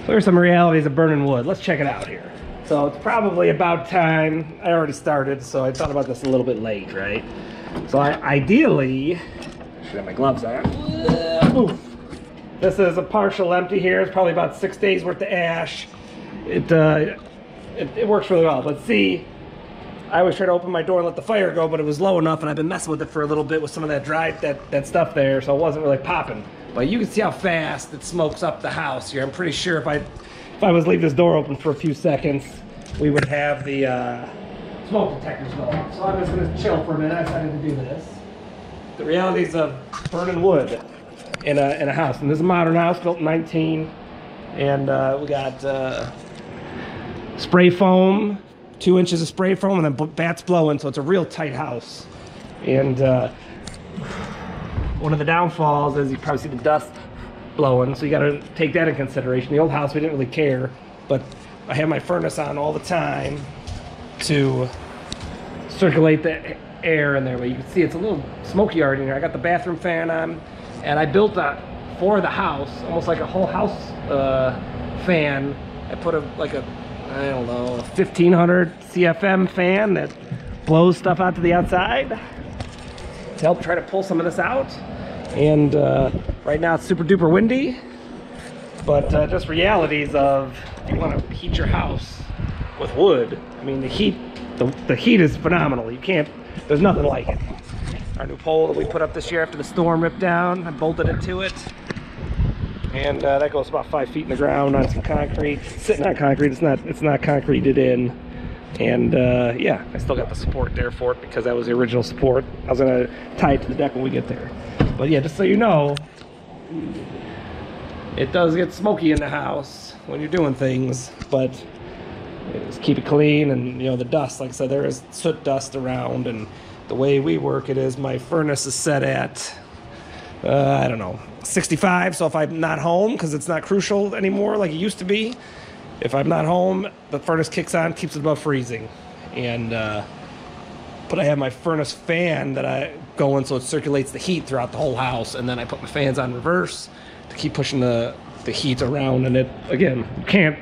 So here's some realities of burning wood. Let's check it out here. So it's probably about time. I already started, so I thought about this a little bit late, right? So ideally, I should have my gloves on. Oof. This is a partial empty here. It's probably about 6 days worth of ash. It works really well. But see, I always try to open my door and let the fire go, but it was low enough, and I've been messing with it for a little bit with some of that that stuff there, so it wasn't really popping. But you can see how fast it smokes up the house here. I'm pretty sure if I was to leave this door open for a few seconds, we would have the smoke detectors going. So I'm just gonna chill for a minute. I decided to do this. The realities of burning wood in a house. And this is a modern house built in 19. And we got spray foam, 2 inches of spray foam, and then bats blowing, so it's a real tight house. And one of the downfalls is you probably see the dust blowing, so you gotta take that in consideration. The old house, we didn't really care, but I have my furnace on all the time to circulate the air in there. But you can see it's a little smoky already in here. I got the bathroom fan on, and I built that for the house, almost like a whole house fan. I put I don't know, a 1500 CFM fan that blows stuff out to the outside to help try to pull some of this out. And right now it's super duper windy, but just realities of if you want to heat your house with wood, I mean the heat is phenomenal. You can't, there's nothing like it. Our new pole that we put up this year after the storm ripped down, I bolted it to it. And that goes about 5 feet in the ground on some concrete. Sitting on concrete, it's not concreted in. And yeah, I still got the support there for it because that was the original support. I was gonna tie it to the deck when we get there. But yeah, just so you know, it does get smoky in the house when you're doing things, but just keep it clean. And you know, the dust, like I said, there is soot dust around, and the way we work it is my furnace is set at I don't know, 65. So if I'm not home, because it's not crucial anymore like it used to be, if I'm not home, the furnace kicks on, keeps it above freezing. And but I have my furnace fan that I go in, so it circulates the heat throughout the whole house. And then I put my fans on reverse to keep pushing the heat around. And it, again, you can't,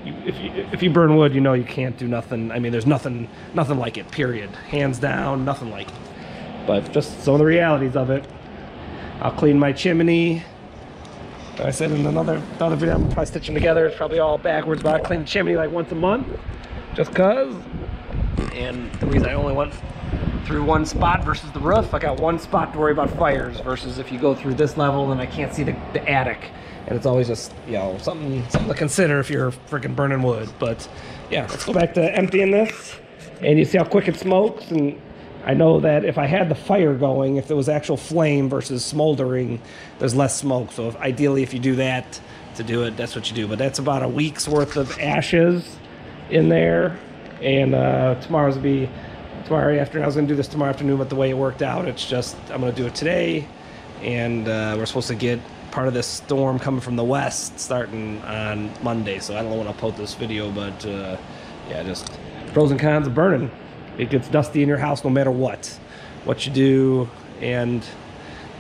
if you burn wood, you know you can't do nothing. I mean, there's nothing like it, period. Hands down, nothing like it. But just some of the realities of it. I'll clean my chimney. I said in another video I'm probably stitching together. It's probably all backwards, but I clean the chimney like once a month, just cause. And the reason I only went through one spot versus the roof, I got one spot to worry about fires, versus if you go through this level, then I can't see the attic. And it's always just, you know, something to consider if you're freaking burning wood. But yeah, let's go back to emptying this. And you see how quick it smokes. And I know that if I had the fire going, if there was actual flame versus smoldering, there's less smoke. So ideally, if you do that to do it, that's what you do. But that's about a week's worth of ashes in there. And tomorrow afternoon. I was going to do this tomorrow afternoon, but the way it worked out, it's just, I'm going to do it today. And we're supposed to get part of this storm coming from the west starting on Monday. So I don't know when I'll post this video, but yeah, just pros and cons of burning. It gets dusty in your house no matter what you do. And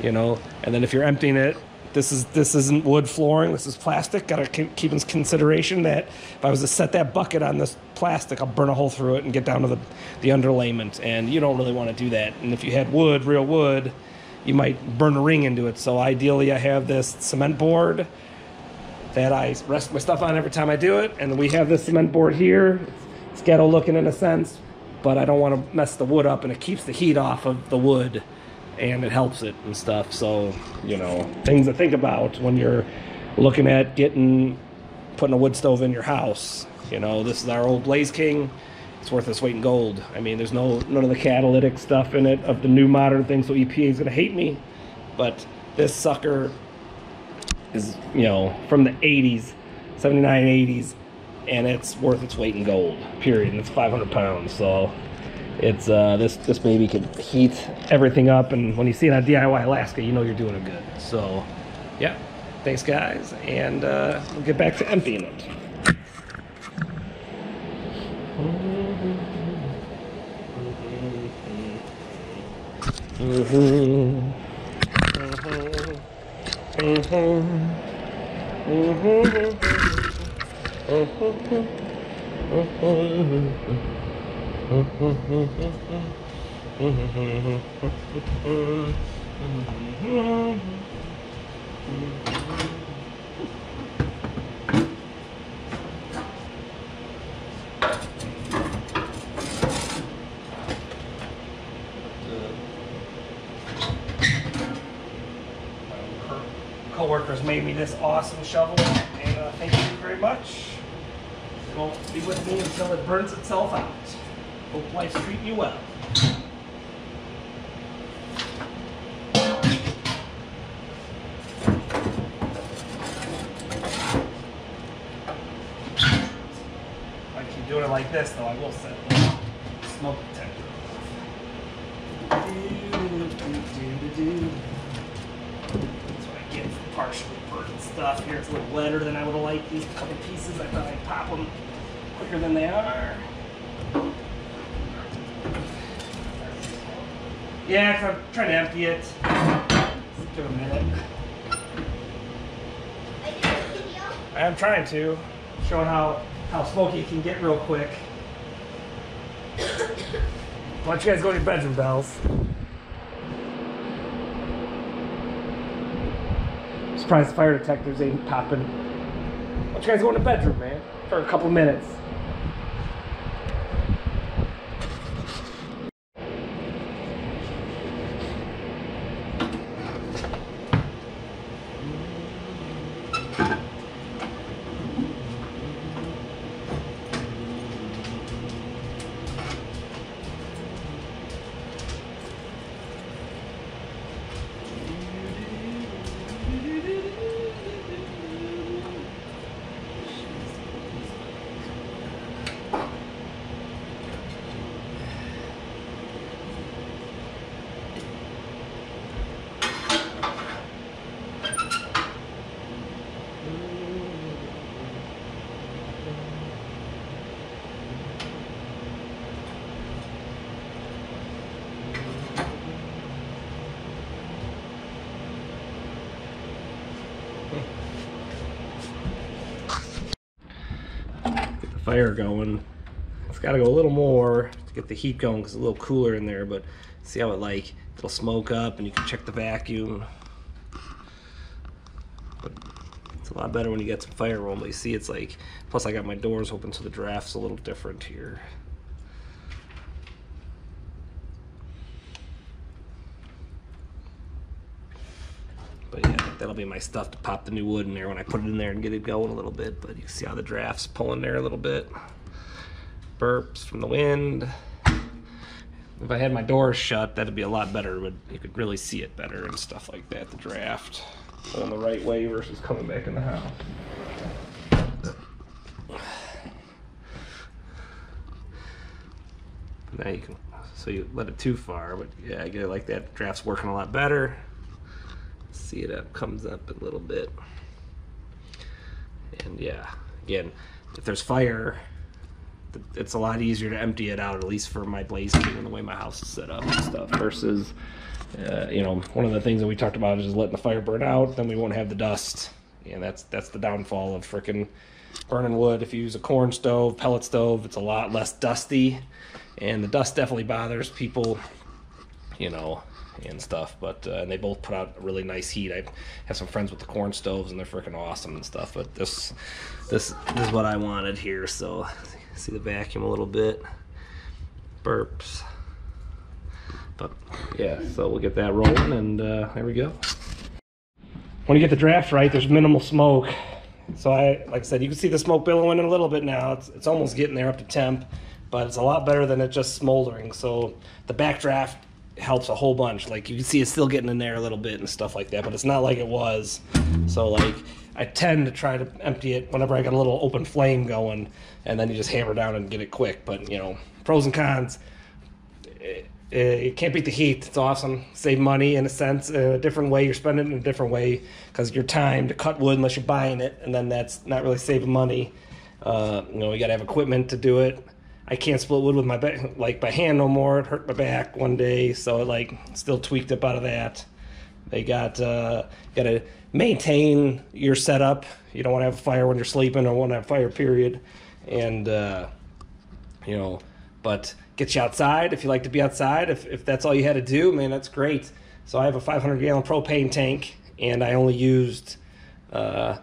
you know, and then if you're emptying it, this isn't wood flooring, this is plastic. Gotta keep in consideration that if I was to set that bucket on this plastic, I'll burn a hole through it and get down to the underlayment, and you don't really want to do that. And if you had wood, real wood, you might burn a ring into it. So ideally I have this cement board that I rest my stuff on every time I do it, and we have this cement board here. It's ghetto looking in a sense, but I don't want to mess the wood up, and it keeps the heat off of the wood and it helps it and stuff. So, you know, things to think about when you're looking at putting a wood stove in your house. You know, this is our old Blaze King. It's worth its weight in gold. I mean, there's none of the catalytic stuff in it of the new modern thing, so EPA is gonna hate me. But this sucker is, you know, from the 80s, 79, 80s, and it's worth its weight in gold, period. And it's 500 pounds, so it's this baby can heat everything up. And when you see it on DIY Alaska, you know you're doing it good. So yeah, thanks guys, and we'll get back to emptying it. Co-workers made me this awesome shovel, and thank you very much. It'll be with me until it burns itself out. Hope life's treating you well. I keep doing it like this, though. I will set the smoke detector off. That's what I get for partially burnt stuff. Here it's a little wetter than I would have liked. These couple pieces, I thought I'd pop them quicker than they are. Yeah, because I'm trying to empty it. Let's give it a minute. I am trying to. Showing how smoky it can get real quick. Why don't you guys go to your bedroom, Bells? I'm surprised the fire detectors ain't popping. Why don't you guys go in the bedroom, man? For a couple minutes. Get the fire going. It's got to go a little more to get the heat going because it's a little cooler in there, but see how it'll smoke up and you can check the vacuum. But it's a lot better when you get some fire rolling, but you see it's like, plus I got my doors open so the draft's a little different here. But yeah, that'll be my stuff to pop the new wood in there when I put it in there and get it going a little bit. But you can see how the draft's pulling there a little bit. Burps from the wind. If I had my doors shut, that'd be a lot better, but you could really see it better and stuff like that, the draft. Going the right way versus coming back in the house. Now you can, so you let it too far, but yeah, I get it like that. Draft's working a lot better. See it up, comes up a little bit. And yeah, again, if there's fire, it's a lot easier to empty it out, at least for my blaze king and the way my house is set up and stuff, versus, you know, one of the things that we talked about is just letting the fire burn out, then we won't have the dust. And that's the downfall of frickin' burning wood. If you use a corn stove, pellet stove, it's a lot less dusty, and the dust definitely bothers people, you know, and stuff, but and they both put out a really nice heat. I have some friends with the corn stoves and they're freaking awesome and stuff, but this is what I wanted here. So see the vacuum a little bit, burps, but yeah, so we'll get that rolling, and there we go. When you get the draft right, there's minimal smoke. So like I said, you can see the smoke billowing in a little bit now. It's almost getting there up to temp, but it's a lot better than it just smoldering. So the backdraft helps a whole bunch. Like you can see it's still getting in there a little bit and stuff like that, but it's not like it was. So like I tend to try to empty it whenever I got a little open flame going, and then you just hammer down and get it quick. But you know, pros and cons. You can't beat the heat. It's awesome. Save money in a sense, in a different way. You're spending it in a different way because your time to cut wood, unless you're buying it, and then that's not really saving money. You know, you got to have equipment to do it. I can't split wood with my by hand no more. It hurt my back one day, so it still tweaked up out of that. They got a maintain your setup. You don't want to have a fire when you're sleeping or want to have fire, period. And, you know, but get you outside if you like to be outside. If that's all you had to do, man, that's great. So I have a 500-gallon propane tank, and I only used, I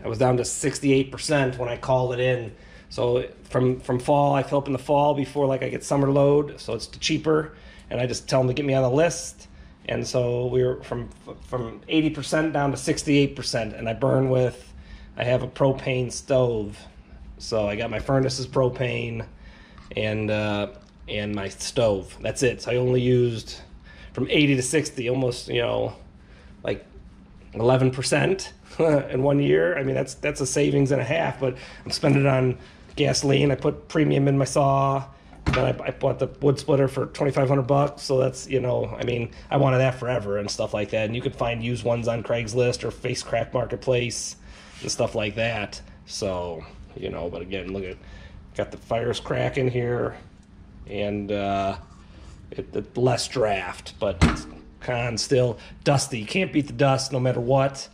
was down to 68% when I called it in. So from fall, I fill up in the fall before like I get summer load, so it's cheaper, and I just tell them to get me on the list. And so we were from 80% down to 68%, and I have a propane stove. So I got my furnace is propane, and my stove. That's it. So I only used from 80 to 60, almost, you know, like 11% in 1 year. I mean, that's a savings and a half, but I'm spending it on gasoline. I put premium in my saw. Then I bought the wood splitter for $2,500. So that's, you know, I mean, I wanted that forever and stuff like that. And you could find used ones on Craigslist or Face Crack Marketplace and stuff like that. So, you know, but again, look at, got the fires cracking here, and it less draft, but it's still dusty. You can't beat the dust no matter what.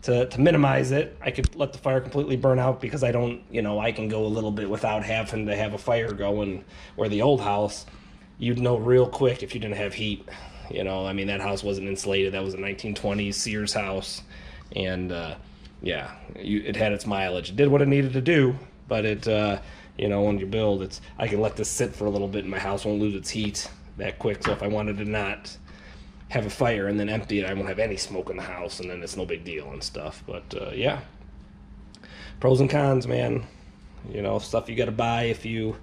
To minimize it, I could let the fire completely burn out because I don't, you know, I can go a little bit without having to have a fire going. Where the old house, you'd know real quick if you didn't have heat. You know, I mean, that house wasn't insulated. That was a 1920s Sears house, and yeah, it had its mileage. It did what it needed to do, but it, you know, when you build, I can let this sit for a little bit, and my house won't lose its heat that quick. So if I wanted to not have a fire and then empty it, I won't have any smoke in the house, and then it's no big deal and stuff. But yeah, pros and cons, man. You know, stuff you got to buy if you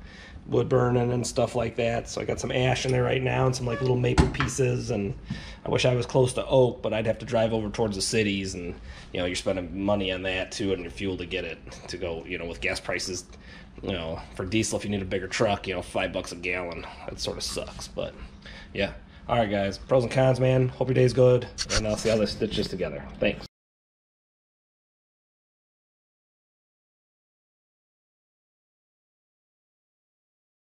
wood burning and stuff like that. So I got some ash in there right now and some like little maple pieces, and I wish I was close to oak, but I'd have to drive over towards the cities, and you know, you're spending money on that too, and your fuel to get it to go, you know, with gas prices, you know, for diesel, if you need a bigger truck, you know, $5 a gallon, that sort of sucks. But yeah. All right, guys, pros and cons, man. Hope your day's good, and I'll see how this stitches together. Thanks.